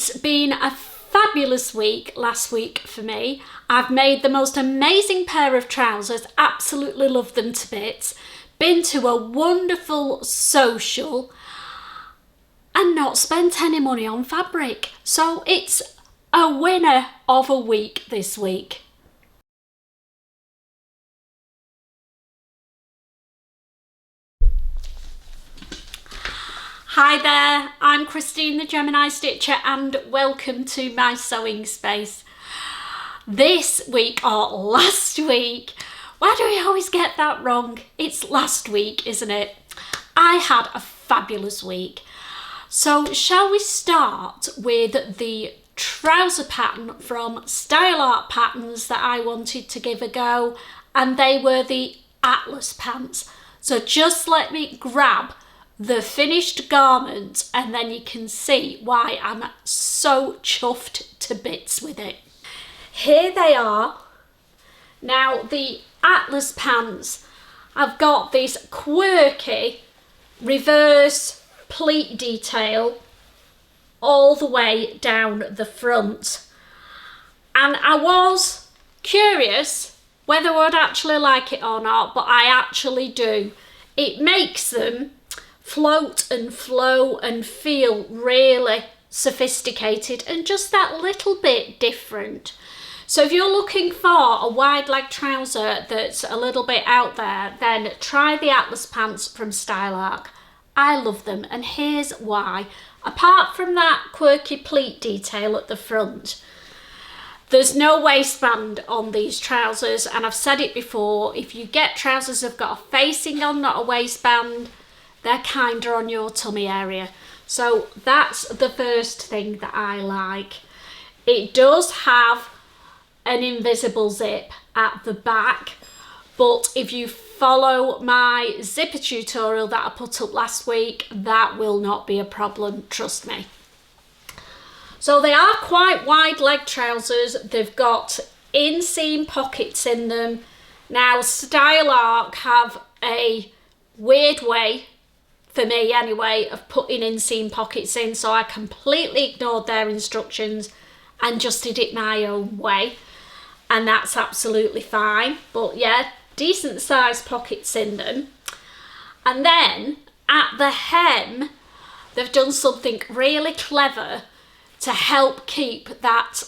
It's been a fabulous week last week for me. I've made the most amazing pair of trousers, absolutely love them to bits, been to a wonderful sewcial and not spent any money on fabric. So it's a winner of a week this week. Hi there, I'm Christine the Gemini Stitcher and welcome to my sewing space. This week, or last week, why do we always get that wrong? It's last week, isn't it? I had a fabulous week. So shall we start with the trouser pattern from Style Art Patterns that I wanted to give a go, and they were the Atlas pants. So just let me grab the finished garment and then you can see why I'm so chuffed to bits with it. Here they are. Now the Atlas pants, I've got this quirky reverse pleat detail all the way down the front, and I was curious whether I would actually like it or not, but I actually do. It makes them float and flow and feel really sophisticated and just that little bit different. So if you're looking for a wide leg trouser that's a little bit out there, then try the Atlas pants from Style Art. I love them, and here's why. Apart from that quirky pleat detail at the front, there's no waistband on these trousers, and I've said it before, if you get trousers that have got a facing on, not a waistband, they're kinder on your tummy area. So that's the first thing that I like. It does have an invisible zip at the back, but if you follow my zipper tutorial that I put up last week, that will not be a problem, trust me. So they are quite wide leg trousers. They've got inseam pockets in them. Now Style Art have a weird way, for me anyway, of putting inseam pockets in, so I completely ignored their instructions and just did it my own way, and that's absolutely fine. But yeah, decent sized pockets in them. And then at the hem, they've done something really clever to help keep that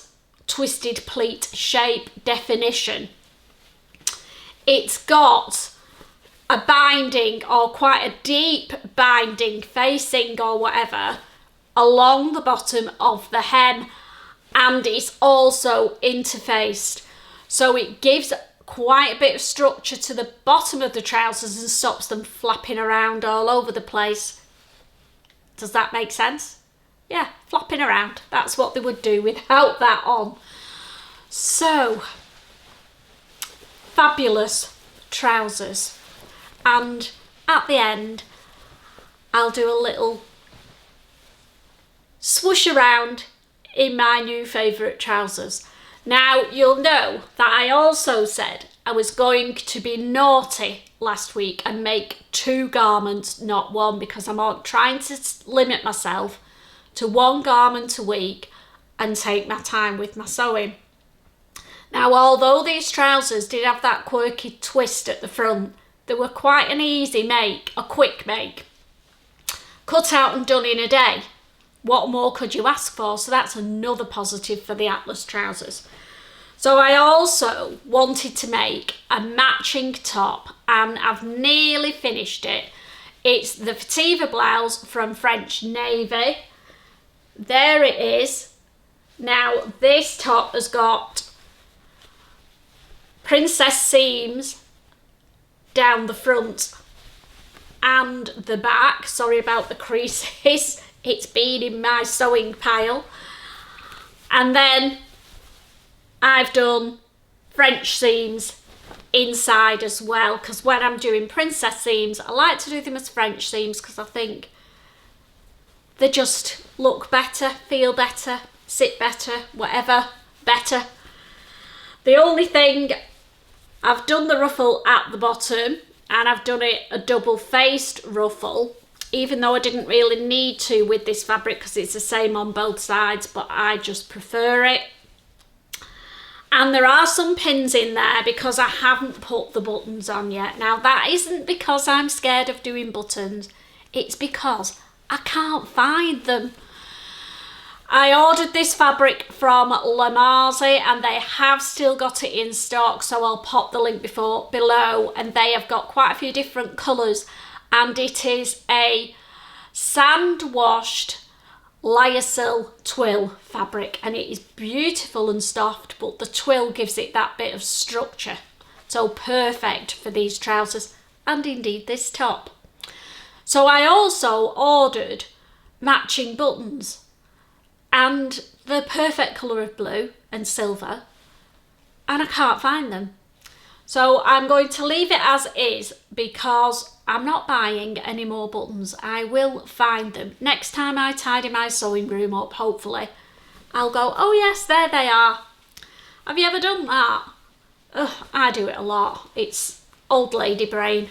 twisted pleat shape definition. It's got a binding, or quite a deep binding, facing or whatever, along the bottom of the hem, and it's also interfaced, so it gives quite a bit of structure to the bottom of the trousers and stops them flapping around all over the place. Does that make sense? Yeah, flapping around, that's what they would do without that on. So fabulous trousers. And at the end, I'll do a little swoosh around in my new favourite trousers. Now, you'll know that I also said I was going to be naughty last week and make 2 garments, not 1, because I'm trying to limit myself to 1 garment a week and take my time with my sewing. Now, although these trousers did have that quirky twist at the front, they were quite an easy make, a quick make. Cut out and done in a day. What more could you ask for? So that's another positive for the Atlas trousers. So I also wanted to make a matching top, and I've nearly finished it. It's the Fativa blouse from French Navy. There it is. Now this top has got princess seams down the front and the back. Sorry about the creases, it's been in my sewing pile. And then I've done French seams inside as well, because when I'm doing princess seams, I like to do them as French seams because I think they just look better, feel better, sit better, whatever, better. The only thing, I've done the ruffle at the bottom and I've done it a double faced ruffle, even though I didn't really need to with this fabric because it's the same on both sides, but I just prefer it. And there are some pins in there because I haven't put the buttons on yet. Now that isn't because I'm scared of doing buttons, it's because I can't find them. I ordered this fabric from La Marzi and they have still got it in stock, so I'll pop the link below, and they have got quite a few different colours, and it is a sand washed lyocell twill fabric, and it is beautiful and soft, but the twill gives it that bit of structure, so perfect for these trousers and indeed this top. So I also ordered matching buttons and the perfect colour of blue and silver, and I can't find them. So I'm going to leave it as is because I'm not buying any more buttons. I will find them. Next time I tidy my sewing room up, hopefully, I'll go, oh yes, there they are. Have you ever done that? Ugh, I do it a lot. It's old lady brain.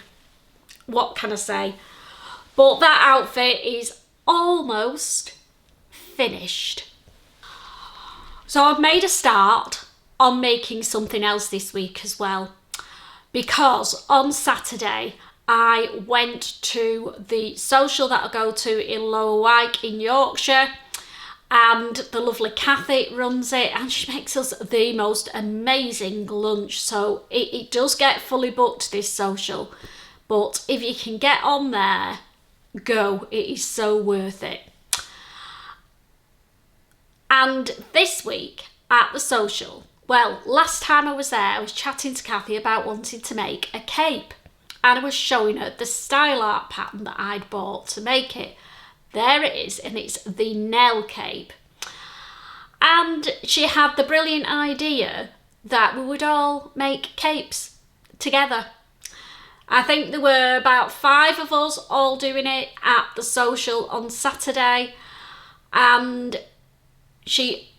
What can I say? But that outfit is almost finished. So I've made a start on making something else this week as well, because on Saturday I went to the social that I go to in Lower Wyke in Yorkshire, and the lovely Kathy runs it and she makes us the most amazing lunch. So it does get fully booked, this social, but if you can get on there, go, it is so worth it. And this week at the social, well, last time I was there, I was chatting to Kathy about wanting to make a cape, and I was showing her the style art pattern that I'd bought to make it. There it is, and it's the Nell cape. And she had the brilliant idea that we would all make capes together. I think there were about 5 of us all doing it at the social on Saturday, and she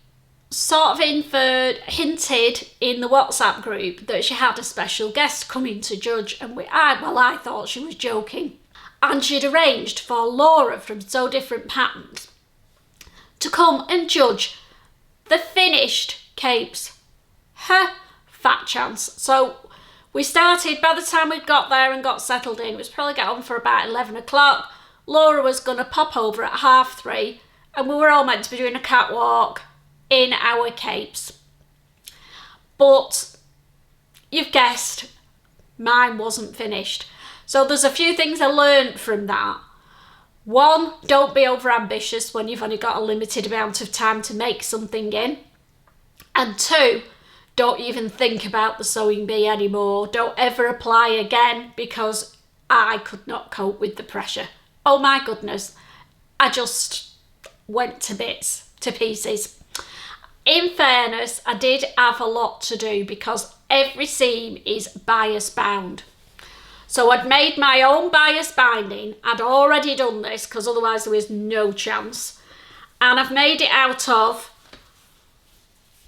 sort of hinted in the WhatsApp group that she had a special guest coming to judge, and I thought she was joking. And she'd arranged for Laura from Sew Different Patterns to come and judge the finished capes. Her fat chance. So we started, by the time we'd got there and got settled in, it was probably got on for about 11 o'clock. Laura was going to pop over at 3:30, and we were all meant to be doing a catwalk in our capes. But you've guessed, mine wasn't finished. So there's a few things I learned from that. 1, don't be over ambitious when you've only got a limited amount of time to make something in. And 2, don't even think about the sewing bee anymore. Don't ever apply again, because I could not cope with the pressure. Oh my goodness, I just went to bits, to pieces. In fairness, I did have a lot to do because every seam is bias bound. So I'd made my own bias binding. I'd already done this because otherwise there was no chance. And I've made it out of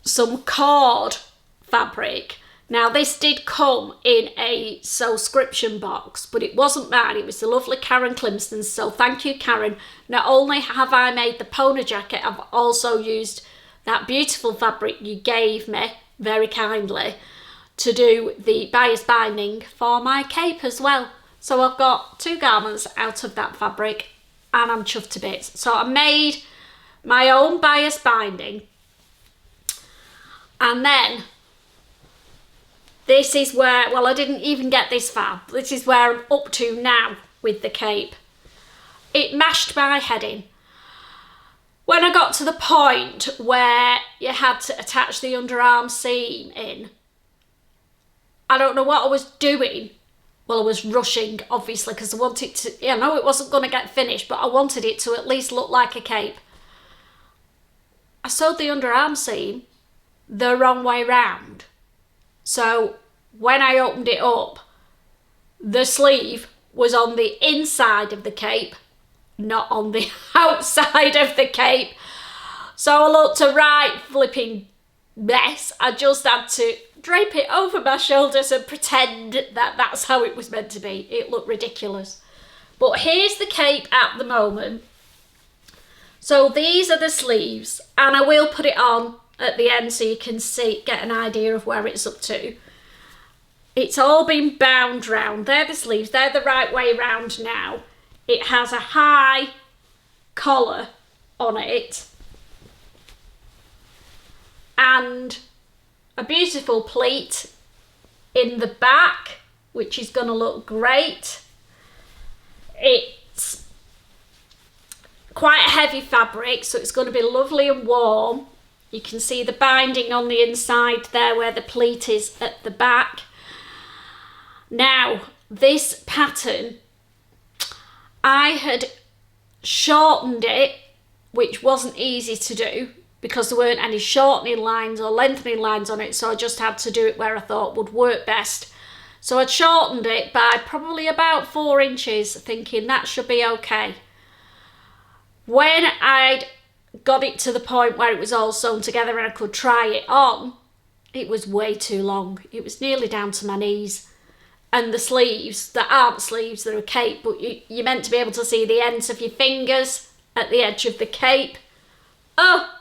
some cord fabric. Now this did come in a subscription box, but it wasn't mine. It was the lovely Karen Climston's. So thank you, Karen. Not only have I made the pony jacket, I've also used that beautiful fabric you gave me very kindly to do the bias binding for my cape as well. So I've got 2 garments out of that fabric and I'm chuffed to bits. So I made my own bias binding, and then this is where, well, I didn't even get this far. This is where I'm up to now with the cape. It mashed my head in. When I got to the point where you had to attach the underarm seam in, I don't know what I was doing. Well, I was rushing, obviously, because I wanted to, I know it wasn't going to get finished, but I wanted it to at least look like a cape. I sewed the underarm seam the wrong way round. So when I opened it up, the sleeve was on the inside of the cape, not on the outside of the cape. So I looked a right flipping mess. I just had to drape it over my shoulders and pretend that that's how it was meant to be. It looked ridiculous. But here's the cape at the moment. So these are the sleeves, and I will put it on at the end so you can see, get an idea of where it's up to. It's all been bound round. They're the sleeves, they're the right way round now. It has a high collar on it and a beautiful pleat in the back, which is going to look great. It's quite a heavy fabric, so it's going to be lovely and warm. You can see the binding on the inside there where the pleat is at the back. Now, this pattern, I had shortened it, which wasn't easy to do because there weren't any shortening lines or lengthening lines on it, so I just had to do it where I thought would work best. So I'd shortened it by probably about 4 inches, thinking that should be okay. When I'd got it to the point where it was all sewn together and I could try it on, it was way too long. It was nearly down to my knees. And the sleeves, that aren't sleeves, they're a cape, but you're meant to be able to see the ends of your fingers at the edge of the cape. Oh,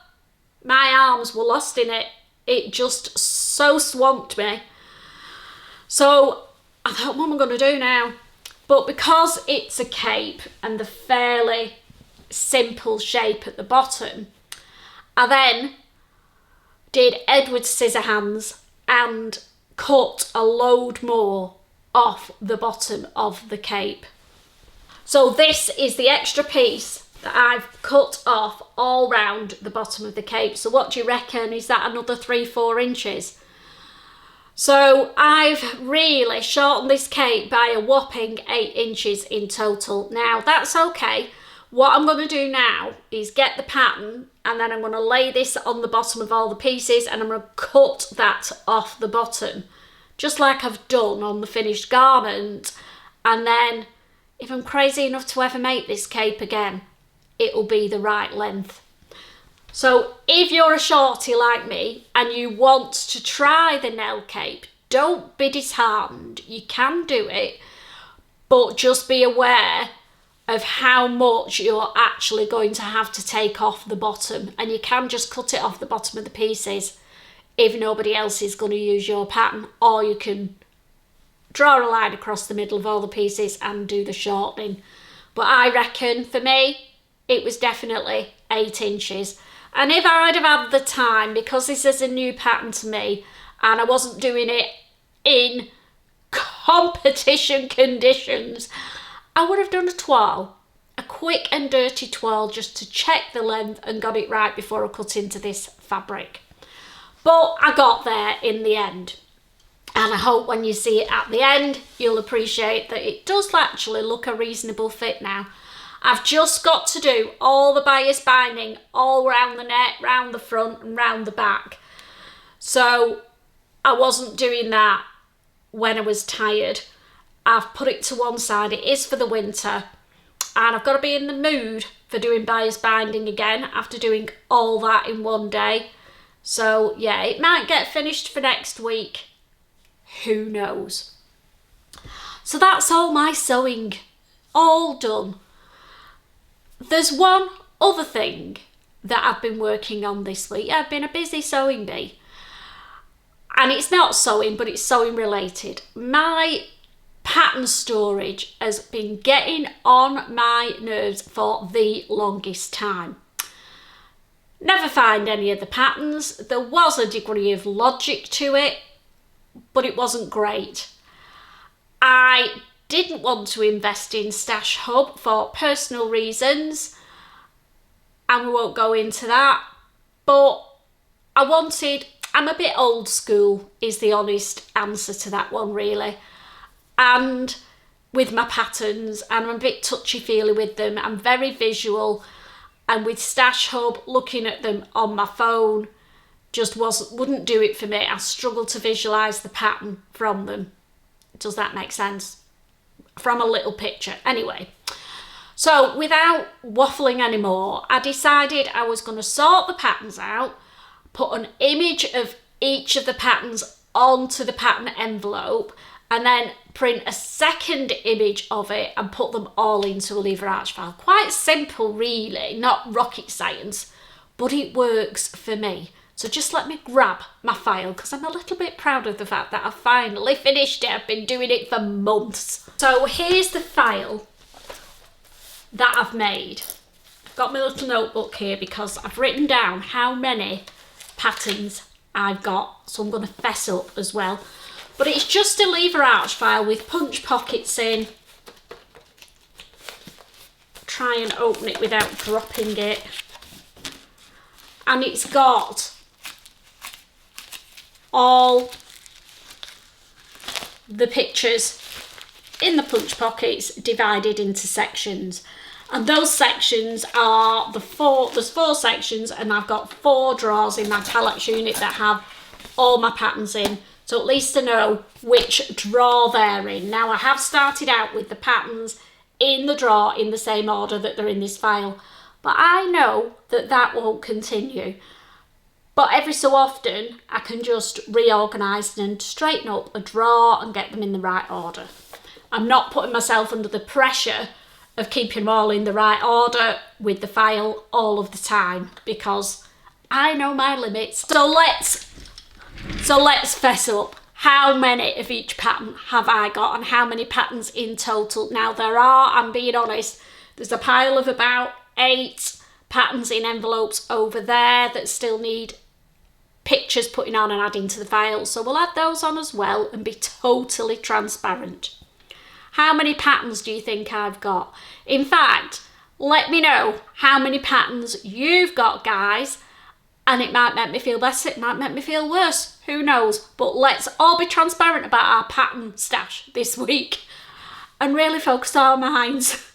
my arms were lost in it. It just so swamped me. So I thought, what am I going to do now? But because it's a cape and the fairly simple shape at the bottom, I then did Edward's scissor hands and cut a load more off the bottom of the cape. So this is the extra piece that I've cut off all round the bottom of the cape. So what do you reckon? Is that another 3-4 inches? So I've really shortened this cape by a whopping 8 inches in total. Now that's okay. What I'm going to do now is get the pattern, and then I'm going to lay this on the bottom of all the pieces, and I'm going to cut that off the bottom, just like I've done on the finished garment. And then if I'm crazy enough to ever make this cape again, it'll be the right length. So if you're a shorty like me and you want to try the Nell cape, don't be disheartened. You can do it, but just be aware of how much you're actually going to have to take off the bottom, and you can just cut it off the bottom of the pieces if nobody else is going to use your pattern, or you can draw a line across the middle of all the pieces and do the shortening. But I reckon for me it was definitely 8 inches, and if I'd have had the time, because this is a new pattern to me and I wasn't doing it in competition conditions, I would have done a toile, a quick and dirty toile, just to check the length and got it right before I cut into this fabric. But I got there in the end, and I hope when you see it at the end you'll appreciate that it does actually look a reasonable fit now. I've just got to do all the bias binding all round the neck, round the front and round the back. So I wasn't doing that when I was tired. I've put it to one side. It is for the winter, and I've got to be in the mood for doing bias binding again after doing all that in one day. So yeah, it might get finished for next week. Who knows? So that's all my sewing, all done. There's one other thing that I've been working on this week. I've been a busy sewing bee, and it's not sewing, but it's sewing related. My pattern storage has been getting on my nerves for the longest time. Never find any of the patterns. There was a degree of logic to it, but it wasn't great. I didn't want to invest in Stash Hub for personal reasons, and we won't go into that, but I'm a bit old school is the honest answer to that one really. And with my patterns, and I'm a bit touchy-feely with them. I'm very visual, and with Stash Hub, looking at them on my phone just wouldn't do it for me. I struggle to visualise the pattern from them. Does that make sense? From a little picture. Anyway, so without waffling anymore, I decided I was going to sort the patterns out, put an image of each of the patterns onto the pattern envelope, and then print a second image of it and put them all into a lever arch file. Quite simple really, not rocket science, but it works for me. So just let me grab my file because I'm a little bit proud of the fact that I finally finished it. I've been doing it for months. So here's the file that I've made. I've got my little notebook here because I've written down how many patterns I've got. So I'm going to fess up as well. But it's just a lever arch file with punch pockets in. Try and open it without dropping it. And it's got all the pictures in the punch pockets divided into sections, and those sections are there's 4 sections, and I've got 4 drawers in my Kallax unit that have all my patterns in, so at least I know which drawer they're in. Now I have started out with the patterns in the drawer in the same order that they're in this file, but I know that that won't continue. But every so often, I can just reorganise and straighten up a drawer and get them in the right order. I'm not putting myself under the pressure of keeping them all in the right order with the file all of the time because I know my limits. So let's fess up. How many of each pattern have I got and how many patterns in total? Now I'm being honest, there's a pile of about 8 patterns in envelopes over there that still need pictures putting on and adding to the file, so we'll add those on as well and be totally transparent. How many patterns do you think I've got? In fact, let me know how many patterns you've got, guys, and it might make me feel better, it might make me feel worse, who knows, but let's all be transparent about our pattern stash this week and really focus our minds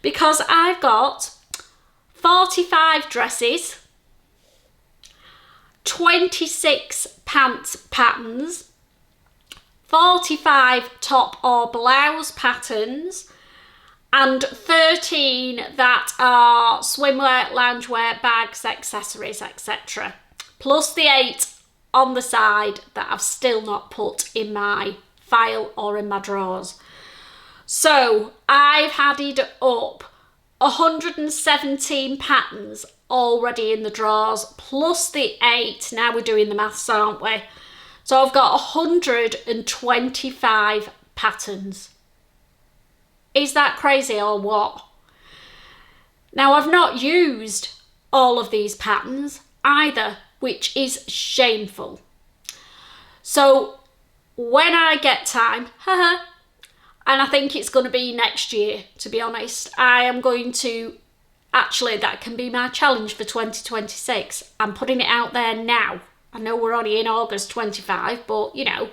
because I've got 45 dresses, 26 pants patterns, 45 top or blouse patterns, and 13 that are swimwear, loungewear, bags, accessories, etc. Plus the 8 on the side that I've still not put in my file or in my drawers. So I've added up 117 patterns already in the drawers, plus the 8. Now we're doing the maths, aren't we? So I've got 125 patterns. Is that crazy or what? Now I've not used all of these patterns either, which is shameful. So when I get time, and I think it's going to be next year, to be honest, I am going to, actually that can be my challenge for 2026. I'm putting it out there now. I know we're only in August 25, but you know,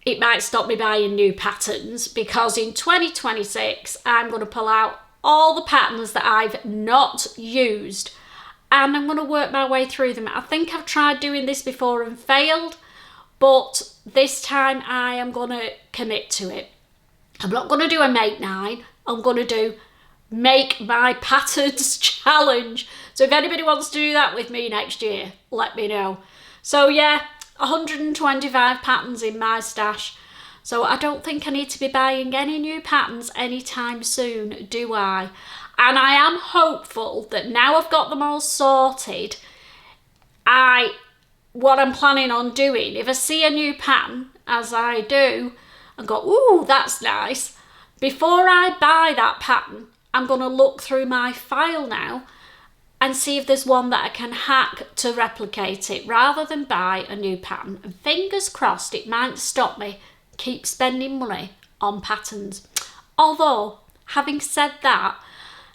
it might stop me buying new patterns because in 2026 I'm going to pull out all the patterns that I've not used and I'm going to work my way through them. I think I've tried doing this before and failed, but this time I am going to commit to it. I'm not going to do a make 9, I'm going to do make my patterns challenge. So if anybody wants to do that with me next year, let me know. So yeah, 125 patterns in my stash. So I don't think I need to be buying any new patterns anytime soon, do I? And I am hopeful that now I've got them all sorted, what I'm planning on doing, if I see a new pattern, as I do, and go, ooh, that's nice, before I buy that pattern, I'm going to look through my file now and see if there's one that I can hack to replicate it rather than buy a new pattern. And fingers crossed it might stop me keep spending money on patterns. Although, having said that,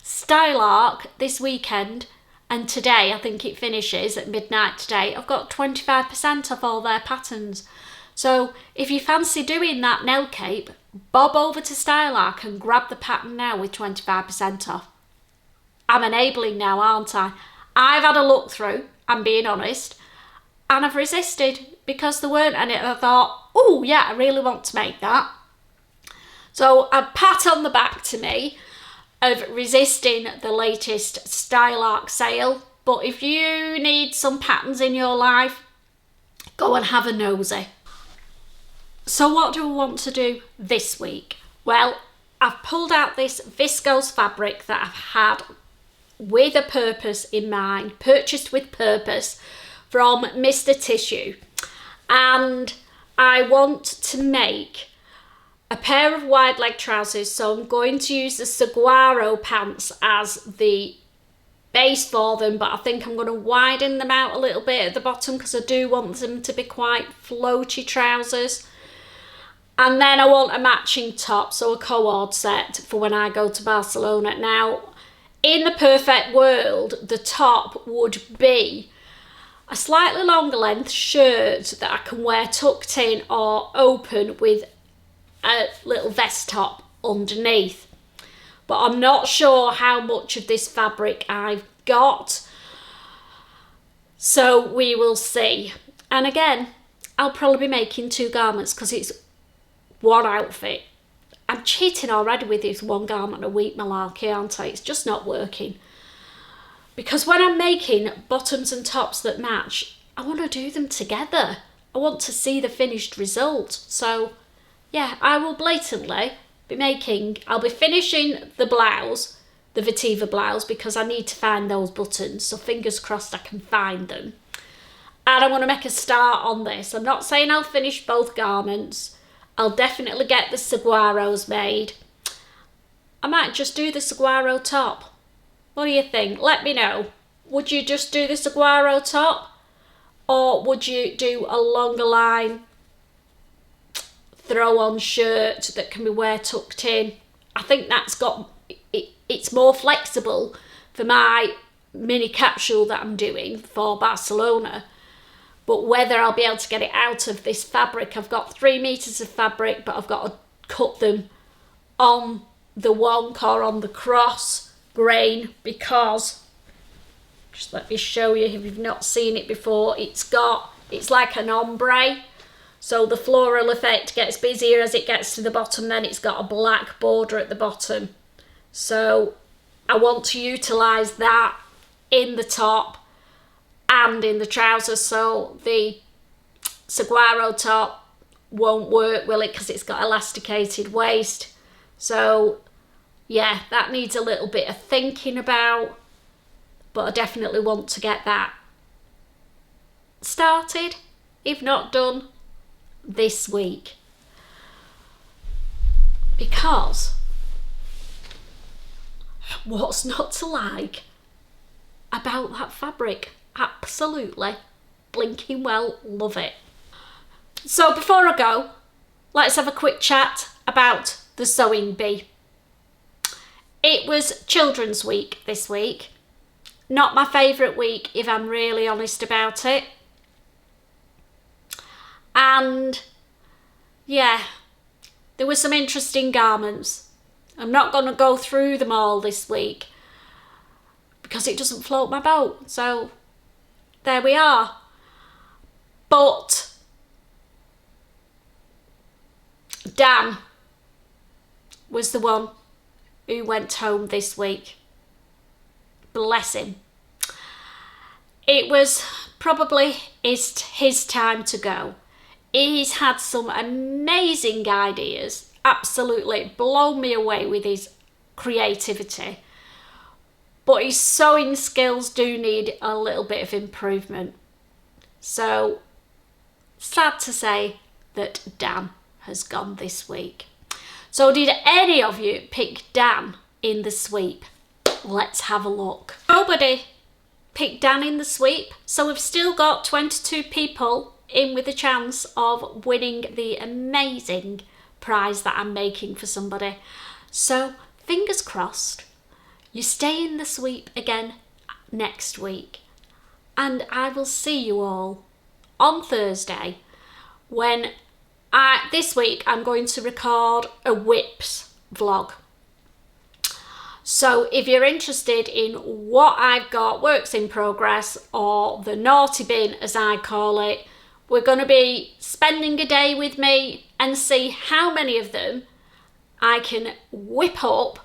Style Arc this weekend and today, I think it finishes at midnight today, I've got 25% off all their patterns. So if you fancy doing that Nell cape, bob over to Style Arc and grab the pattern now with 25% off. I'm enabling now, aren't I? I've had a look through, I'm being honest, and I've resisted because there weren't any. I thought, oh yeah, I really want to make that. So a pat on the back to me of resisting the latest Style Arc sale. But if you need some patterns in your life, go and have a nosy. So what do I want to do this week? Well, I've pulled out this viscose fabric that I've had with a purpose in mind, purchased with purpose from Mr. Tissue. And I want to make a pair of wide leg trousers. So I'm going to use the saguaro pants as the base for them, but I think I'm going to widen them out a little bit at the bottom because I do want them to be quite floaty trousers. And then I want a matching top, so a cord set for when I go to Barcelona. Now, in the perfect world, the top would be a slightly longer length shirt that I can wear tucked in or open with a little vest top underneath. But I'm not sure how much of this fabric I've got, so we will see. And again, I'll probably be making 2 garments because it's one outfit. I'm cheating already with this 1 garment a week malarkey, aren't I? It's just not working. Because when I'm making bottoms and tops that match, I want to do them together. I want to see the finished result. So yeah, I will blatantly I'll be finishing the blouse, the Fativa blouse, because I need to find those buttons. So fingers crossed I can find them. And I want to make a start on this. I'm not saying I'll finish both garments. I'll definitely get the saguaros made. I might just do the saguaro top. What do you think? Let me know. Would you just do the saguaro top? Or would you do a longer line throw-on shirt that can be wear tucked in? I think that's got, it's more flexible for my mini capsule that I'm doing for Barcelona. But whether I'll be able to get it out of this fabric, I've got 3 meters of fabric, but I've got to cut them on the wonk or on the cross grain because, just let me show you if you've not seen it before, it's like an ombre. So the floral effect gets busier as it gets to the bottom, then it's got a black border at the bottom. So I want to utilise that in the top and in the trousers, so the saguaro top won't work, will it, because it's got elasticated waist. So yeah, that needs a little bit of thinking about, but I definitely want to get that started, if not done, this week. Because what's not to like about that fabric? Absolutely blinking well love it. So before I go, let's have a quick chat about the sewing bee. It was Children's Week this week. Not my favourite week, if I'm really honest about it. And yeah, there were some interesting garments. I'm not going to go through them all this week because it doesn't float my boat. So there we are. But Dan was the one who went home this week. Bless him. It was probably his time to go. He's had some amazing ideas, absolutely blown me away with his creativity. But his sewing skills do need a little bit of improvement. So, sad to say that Dan has gone this week. So did any of you pick Dan in the sweep? Let's have a look. Nobody picked Dan in the sweep, so we've still got 22 people in with a chance of winning the amazing prize that I'm making for somebody. So fingers crossed you stay in the sweep again next week, and I will see you all on Thursday when this week I'm going to record a whips vlog. So if you're interested in what I've got, works in progress, or the naughty bin as I call it, we're going to be spending a day with me and see how many of them I can whip up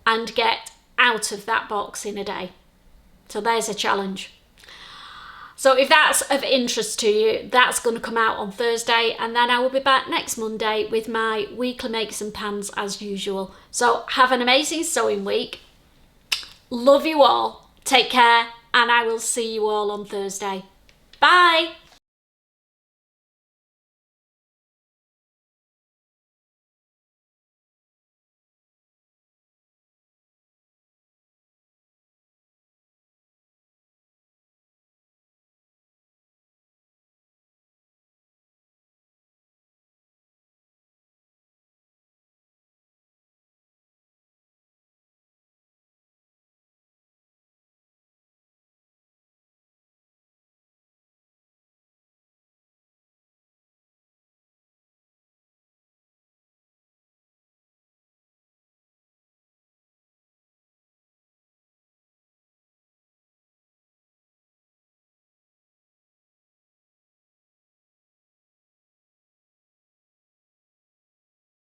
and get out of that box in a day. So there's a challenge. So if that's of interest to you, that's going to come out on Thursday, and then I will be back next Monday with my weekly makes and pans as usual. So have an amazing sewing week. Love you all. Take care, and I will see you all on Thursday. Bye.